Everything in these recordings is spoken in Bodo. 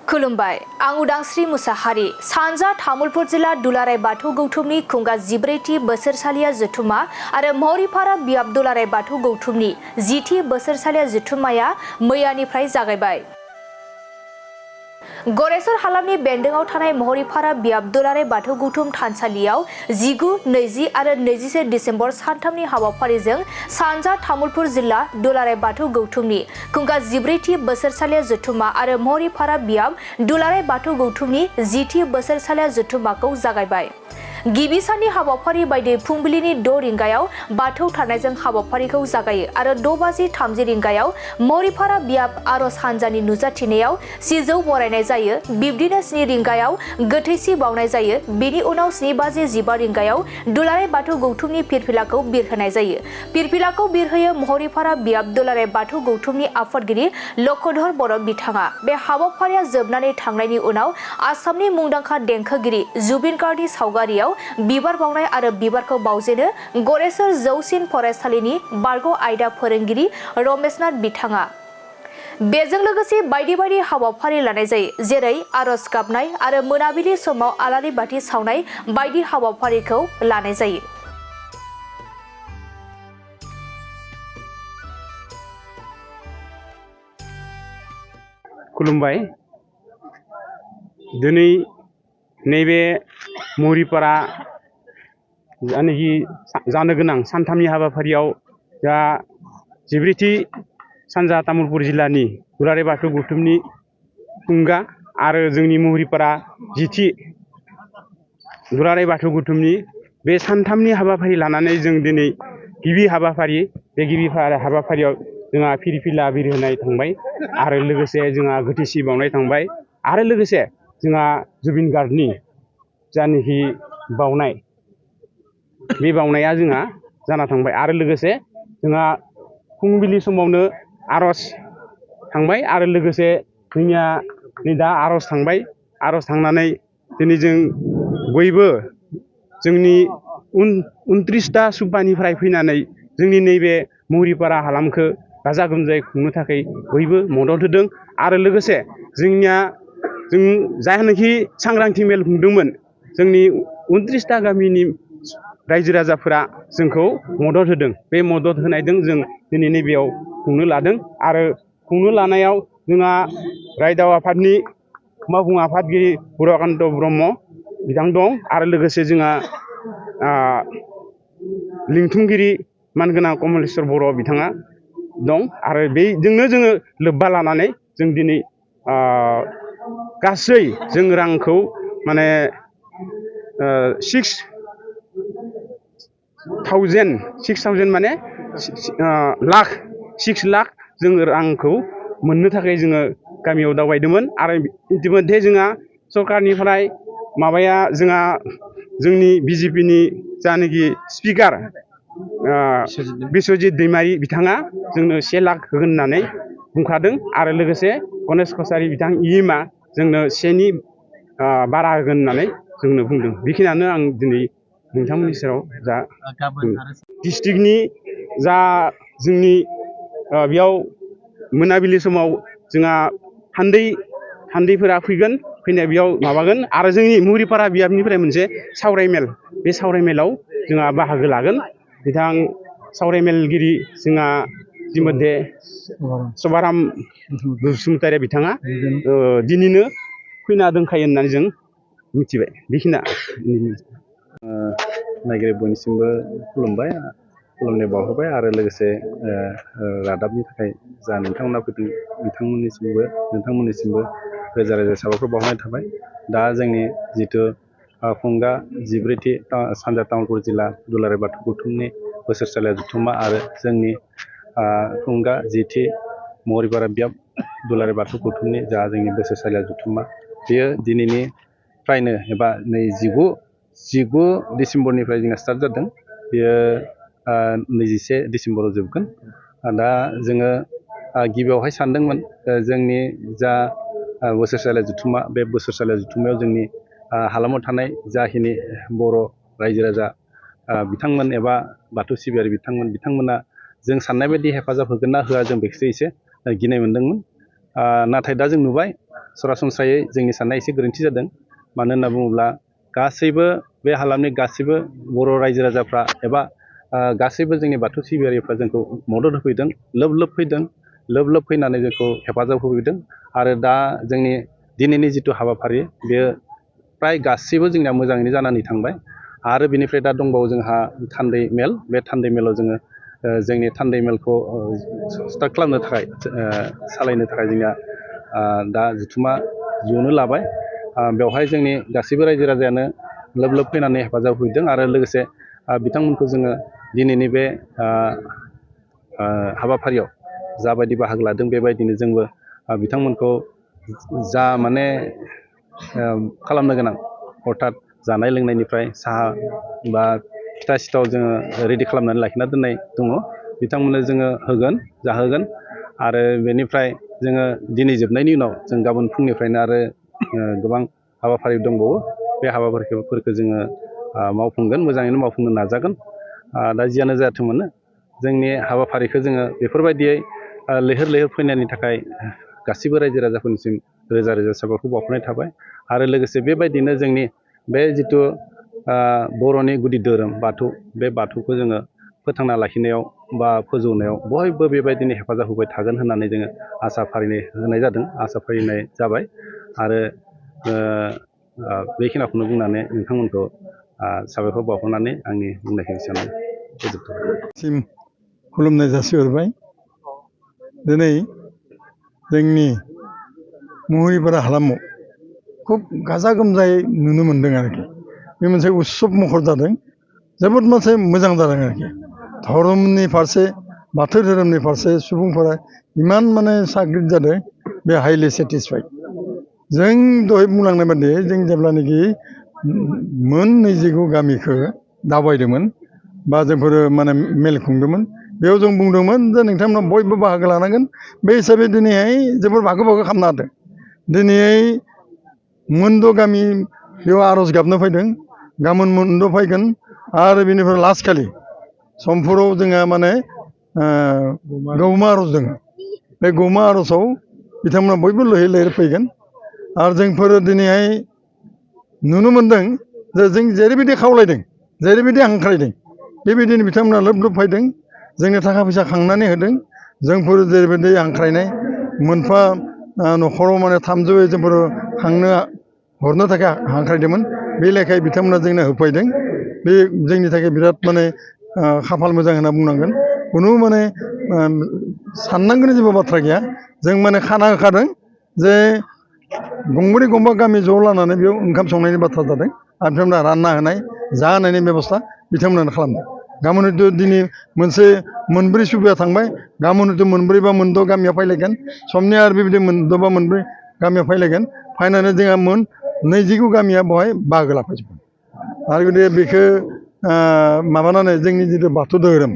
खुलुमबाय आं उदांस्रि मुसाहारि सानजा तामुलपुर जिल्ला दुलाराय बाथौ गौथुमनि खुंगा 14थि बोसोरसालिया जथुम्मा आरो महरिपारा बियाब दुलाराय बाथौ गौथुमनि 10थि बोसोरसालिया जथुम्माया मैयानिफ्राय जागायबाय। गरेसर हालामनि बेन्दोंआव थानाय महरिपारा बियाब दुलाराय बाथौ गौथुम थानसालियाव 19, 20 आरो 21 डिसेम्बर सानथामनि हाबाफारिजों सानजा तामुलपुर जिल्ला दुलाराय बाथौ गौथुमनि खुंगा 14थि बोसोरसालिया जथुम्मा आरो महरिपारा बियाब दुलाराय बाथौ गौथुमनि 10थि बोसोरसालिया जथुम्माखौ जागायबाय। गिबि साननि हाबाफारि बायदियै फुंबिलिनि 6 रिंगायाव बाथौ थानायजों हाबाफारिखौ जागायो आरो 6:30 रिंगायाव महरिपारा बियाब आरज हानजानि नुजाथिनायाव सिजौ बरायनाय जायो। बिब्दिनो 7 रिंगायाव गोथैसि बावनाय जायो। बेनि उनाव 7:15 रिंगायाव दुलाराय बाथौ गौथुमनि फिरफिलाखौ बिरहोनाय जायो। फिरफिलाखौ बिरहोयो महरिपारा बियाब दुलाराय बाथौ गौथुमनि आफादगिरि लक्षधर बर' बिथाङा। बे हाबाफारिया जोबनानै थांनायनि उनाव आसामनि मुंदांखा देंखोगिरि जुबिन गार्गनि सावगारियाव बिबार बावनाय आरो बिबारखौ बावजेनो गरेसर जौसिन फरायसालिनि बारग' आयदा फोरोंगिरि रमेशनाथ बिथाङा। बेजों लोगोसे बायदि बायदि हाबाफारि लानाय जायो, जेरै आरज गाबनाय आरो मोनाबिलि समाव आलारि बाथि सावनाय बायदि हाबाफारिखौ लानाय जायो। खुलुमबाय। दिनै नैबे महरिपारा जानो गोनां सानथामनि हाबाफारियाव दा 14थि सानजा तामुलपुर जिल्लानि दुलाराय बाथौ गौथुमनि खुंगा आरो जोंनि महरिपारा 10थि दुलाराय बाथौ गौथुमनि बे सानथामनि हाबाफारि लानानै जों दिनै गिबि हाबाफारि बे गिबि हाबाफारियाव जोंहा फिरफिला बिरहोनाय थांबाय आरो लोगोसे जोंहा गोथैसि बावनाय थांबाय आरो लोगोसे जोंहा जुबिन गार्गनि जानिखि बावनाय बे बावनाया जोंहा जाना थांबाय आरो लोगोसे जोंहा फुंबिलि समावनो आरज थांबाय आरो लोगोसे जोंनिया नै दा आरज थांबाय। आरज थांनानै दिनै जों बयबो जोंनि 29टा सुबानिफ्राय फैनानै जोंनि नैबे महरिपारा हालामखौ गाजा गोमजायै खुंनो थाखाय बयबो मदद होदों आरो लोगोसे जों जायनाखि सांग्रांथि मेल खुंदोंमोन जोंनि 29टा गामिनि रायजो राजाफोरा जोंखौ मदद होदों। बे मदद होनायजों जों दिनै नैबेयाव खुंनो लादों आरो खुंनो लानायाव जोंहा रायदाव आफादनि मावफुं आफादगिरि बुराकान्त ब्रह्म बिथां दं आरो लोगोसे जोंहा लिंथुमगिरि मानगोनां कमलेश्वर बर' बिथाङा दं आरो बेजोंनो जोङो लोब्बा लानानै जों दिनै गासै जों रांखौ माने 6,000 माने 6 लाख जोङो रांखौ मोननो थाखाय जोङो गामियाव दावबायदोंमोन आरो इतिमध्ये जोंहा सरकारनिफ्राय माबाया जोंहा जोंनि बिजेपिनि जानाखि स्पिकार बिस्वजित दैमारि बिथाङा जोंनो 1 लाख होगोन होननानै बुंखादों आरो लोगोसे गणेश कछारी बिथां इमा जोंनो 1नि बारा होगोन होननानै जोंनो बुंदों। बेखिनियानो आं दिनै नोंथांमोननि सेराव जा डिस्ट्रिक्टनि जा जोंनि बेयाव मोनाबिलि समाव जोंहा थान्दैफोरा फैगोन, फैनाय बेयाव माबागोन आरो जोंनि महरिपारा बियाबनिफ्राय मोनसे सावरायमेल, बे सावरायमेलाव जोंहा बाहागो लागोन। बिथां सावरायमेलगिरि जोंहा इतिमध्ये सभाराम बसुमतारी बिथाङा दिनैनो फैना दोनखायो होननानै जों मिथिबाय। बेखिनिया नायगिरि बयनिसिमबो खुलुमबाय, खुलुमनाय बावहरबाय आरो लोगोसे रादाबनि थाखाय जा नोंथांमोना फैदों नोंथांमोननिसिमबो रोजा रोजा साबायखर बावहरनाय थाबाय। दा जोंनि जिथु खुंगा 14थि सानजा तामुलपुर जिल्ला दुलाराय बाथौ गौथुमनि बोसोरसालिया जथुम्मा आरो जोंनि खुंगा 10थि महरिपारा बियाब दुलाराय बाथौ गौथुमनि जा जोंनि बोसोरसालिया जथुम्मा बेयो दिनैनिफ्रायनो एबा 19 डिसेम्बरनिफ्राय जोंहा स्टार्ट जादों। बेयो 21 डिसेम्बराव जोबगोन। दा जोङो गिबियावहाय सानदोंमोन जोंनि जा बोसोरसालिया जथुम्मा, बे बोसोरसालिया जथुम्मायाव जोंनि हालामाव थानाय जाखिनि बर' रायजो राजा बिथांमोन एबा बाथौ सिबियारि बिथांमोना जों साननाय बायदि हेफाजाब होगोन ना होआ जों बेखौसो एसे गिनाय मोनदोंमोन। नाथाय दा जों नुबाय सरासनस्रायै जोंनि साननाया एसे गोरोन्थि जादों। मानो होनना बुङोब्ला गासैबो बे हालामनि गासैबो बर' रायजो राजाफ्रा एबा गासैबो जोंनि बाथौ सिबियारिफ्रा जोंखौ मदद होफैदों, लोब लोब फैदों, लोब लोब फैनानै जोंखौ हेफाजाब होफैदों। आरो दा जोंनि दिनैनि जिथु हाबाफारि बेयो फ्राय गासैबो जोंनिया मोजाङैनो जानानै थांबाय। आरो बेनिफ्राय दा दंबावो जोंहा थान्दै मेल, बे थान्दै मेलाव जोङो जोंनि थान्दै मेलखौ स्टार्ट खालामनो थाखाय सालायनो थाखाय जोंनिया दा जथुम्मा जनो लाबाय। बेवहाय जोंनि गासैबो रायजो राजायानो लोब लोब फैनानै हेफाजाब होफैदों आरो लोगोसे बिथांमोनखौ जोङो दिनैनि बे हाबाफारियाव जाबायदि बाहागो लादों बेबायदिनो जोंबो बिथांमोनखौ जा माने खालामनो गोनां अर्थात जानाय लोंनायनिफ्राय साहा बा फिथा सिथाव जोङो रेडि खालामनानै लाखिना दोननाय दङ, बिथांमोननो जोङो होगोन, जाहोगोन। आरो बेनिफ्राय जोङो दिनै जोबनायनि उनाव जों गाबोन फुंनिफ्रायनो आरो गोबां हाबाफारि दंबावो। बे हाबाफारिफोरखौ जोङो मावफुंगोन, मोजाङैनो मावफुंनो नाजागोन। दा जियानो जाथों मानो जोंनि हाबाफारिखौ जोङो बेफोरबायदियै लैहोर लैहोर फैनायनि थाखाय गासैबो रायजो राजाफोरनिसिम रोजा रोजा साबायखर बावहरनाय थाबाय। आरो लोगोसे बेबायदिनो जोंनि बे जिथु बर'नि गुदि धोरोम बाथौ, बे बाथौखौ जोङो फोथांना लाखिनायाव बा फोजौनायाव बयबो बेबायदिनो हेफाजाब होबाय थागोन होननानै जोङो आसा फारिनाय जादों, आसा फारिनाय जाबाय। आरो बेखिनिखौनो बुंनानै नोंथांमोनखौ साबायखर बावहरनानै आंनि बुंनायखौ एसेयावनो फोजोबथ'बाय। खुलुमनाय जासिहरबाय। दिनै जोंनि मुहुरिपारा हालामाव खुब गाजा गोमजायै नुनो मोन्दों आरोखि। बे मोनसे उत्सब महर जादों, जोबोद मोनसे मोजां जादों आरोखि। धर्मनि फारसे, बाथौ धोरोमनि फारसे सुबुंफोरा इमान माने साग्रिद जादों, बे हाइलि सेटिसफाइड। जों दहाय बुंलांनाय बायदि जों जेब्लानाखि मोन 29 गामिखौ दावबायदोंमोन बा जोंफोरो माने मेल खुंदोंमोन, बेयाव जों बुंदोंमोन जे नोंथांमोना बयबो बाहागो लानांगोन। बे हिसाबै दिनैहाय जोबोर बाहागो खालामना होदों। दिनै मोनद' गामि बेयाव आर'ज गाबनो फैदों, गाबोन मोनद' फैगोन। आरो बेनिफ्राय लास्ट खालि समफोराव जोंहा माने गौमा आर'ज दङ। बे गौमा आर'जआव बिथांमोना बयबो लैहोर लैहोर फैगोन। आरो जोंफोर दिनैहाय नुनो मोन्दों जे जों जेरैबायदि खावलायदों, जेरैबायदि हांख्रायदों, बेबायदिनो बिथांमोना लोब लोब फैदों, जोंनो थाखा फैसा खांनानै होदों। जोंफोर जेरैबायदि हांख्रायनाय मोनफा न'खराव माने 300 जोंफोर हरनो थाखाय हांख्रायदोंमोन, बे लेखायै बिथांमोना जोंनो होफैदों। बे जोंनि थाखाय बिराद माने खाफाल मोजां होनना बुंनांगोन। खुनु माने साननांगौनि जेबो बाथ्रा गैया। जों माने खाना होखादों जे गंब्रै गंबा गामि ज' लानानै बेयाव ओंखाम संनायनि बाथ्रा जादों। आरो बिथांमोना रानना होनाय, जाहोनायनि बेब'स्था बिथांमोनानो खालामदों। गाबोन हयथ' दिनै मोनसे मोनब्रै सुबाया थांबाय, गाबोन हयथ' मोनब्रै बा मोनद' गामिया फैलायगोन, समनिया आरो बेबायदि मोनद' बा मोनब्रै गामिया फैलायगोन। फैनानै जोंहा मोन 29 गामिया बेवहाय बाहागो लाफैजोबगोन। आरो गतिके बेखौ माबानानै जोंनि जिथु बाथौ धोरोम,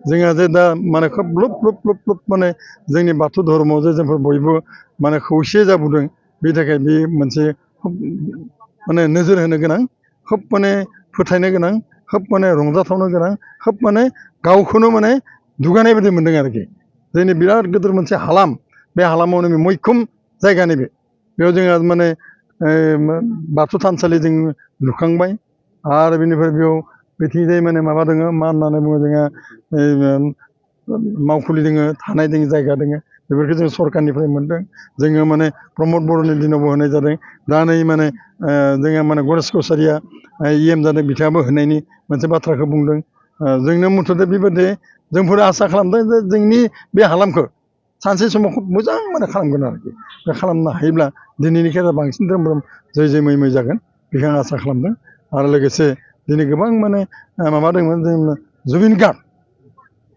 जोंहा जे दा माने खोब ग्लब ग्लब ग्लब ग्लब माने जोंनि बाथौ धर्मआव जे जोंफोर बयबो माने खौसे जाबोदों, बेनि थाखाय बे मोनसे खोब माने नोजोर होनो गोनां, खोब माने फोथायनो गोनां, खोब माने रंजाथावनो गोनां, खोब माने गावखौनो माने दुगानाय बायदि मोन्दों आरोखि। जोंनि बिराद गिदिर मोनसे हालाम, बे हालामावनो बे मैखोम जायगा नैबे। बेयाव जोंहा माने बाथौ थानसालि जों लुखांबाय। आरो बेनिफ्राय बेयाव बिथिंजाय माने माबा दङ, मा होननानै बुङो जोंहा मावखुलि दङ, थानाय दङ, जायगा दङ। बेफोरखौ जों सरकारनिफ्राय मोन्दों। जोङो माने प्रमद बर'नि दिनावबो होनाय जादों। दा नै माने जोंहा माने गणेश कछारिया EM जादों, बिथाङाबो होनायनि मोनसे बाथ्राखौ बुंदों। जोंनो मथथे बेबायदि जोंफोर आसा खालामदों जे जोंनि बे हालामखौ सानसे समाव खोब मोजां माने खालामगोन आरोखि। बे खालामनो हायोब्ला दिनैनि खेला बांसिन धोरोम जै जै मै मै जागोन, बेखौ आं आसा खालामदों। आरो लोगोसे दिनै गोबां माने माबा दंमोन, जों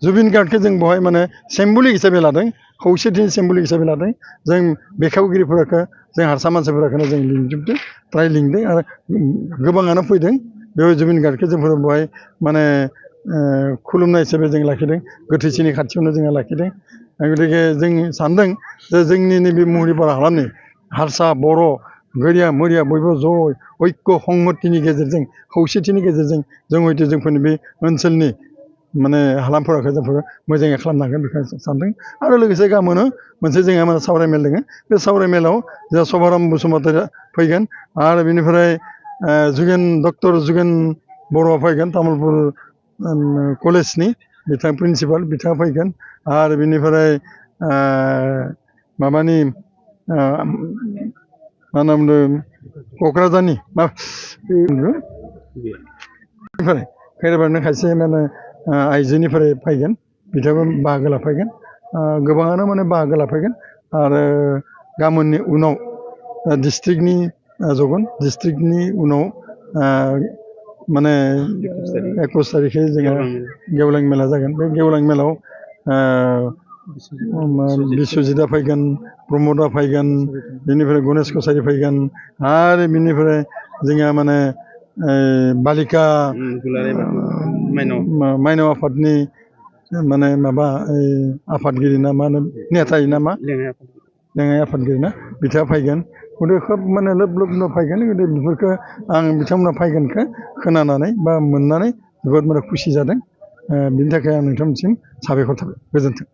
जुबिन गार्डखौ जों बेवहाय माने सेम्बुलिक हिसाबै लादों, खौसेथिनि सेम्बुलिक हिसाबै लादों। जों बेखेवगिरिफोरखौ जों हारसा मानसिफोरखौनो जों लिंजोबदों, फ्राय लिंदों आरो गोबाङानो फैदों। बेयाव जुबिन गार्डखौ जोंफोर बेवहाय माने खुलुमनाय हिसाबै जों लाखिदों, गोथैसिनि खाथियावनो जोङो लाखिदों। गतिके जों सानदों जे जोंनि नैबे मुहुरिपारा हालामनि हारसा, बर', गोरिया मोरिया बयबो ज' ऐक्य संहतिनि गेजेरजों, खौसेथिनि गेजेरजों जों हयथ' जोंफोरनि बे ओनसोलनि माने हालामफोरखौ जोंफोर मोजाङै खालामनो हागोन बेखौ सानदों आरो लोगोसे गाबोनो मोनसे जोंहा माने सावरायमेल दङ बे सावरायमेलाव जोंहा सभाराम बसुमतारी फैगोन आरो बेनिफ्राय डक्टर जुगेन बर'आ फैगोन तामुलपुर कलेजनि बिथां प्रिन्सिपाल बिथाङा फैगोन आरो बेनिफ्राय माबानि मा होनना बुंदों क'क्राझारनि खैराबारिनि खायसे माने आइजोनिफ्राय फैगोन बिथांमोन बाहागो लाफैगोन गोबाङानो माने बाहागो लाफैगोन आरो गाबोननि उनाव डिस्ट्रिक्टनि जगोन डिस्ट्रिक्टनि उनाव माने 21 तारिखै जोङो गेवलां मेला जागोन बे गेवलां मेलाव बिस्वजितआ फैगोन प्रमदआ फैगोन बेनिफ्राय गणेश कसारि फैगोन आरो बेनिफ्राय जोंहा माने बालिका माइनाव आफादनि माने माबा आफादगिरि ना मा होनो नेथाय ना मा लेङाइ आफादगिरि ना बिथाङा फैगोन गथे खोब माने लोब लोब फैगोन गथे बेफोरखौ आं बिथांमोना फैगोनखौ खोनानानै बा मोननानै जोबोद माने खुसि जादों बिनि थाखाय आं नोंथांमोनसिम साबायखर थाबाय गोजोन्थों।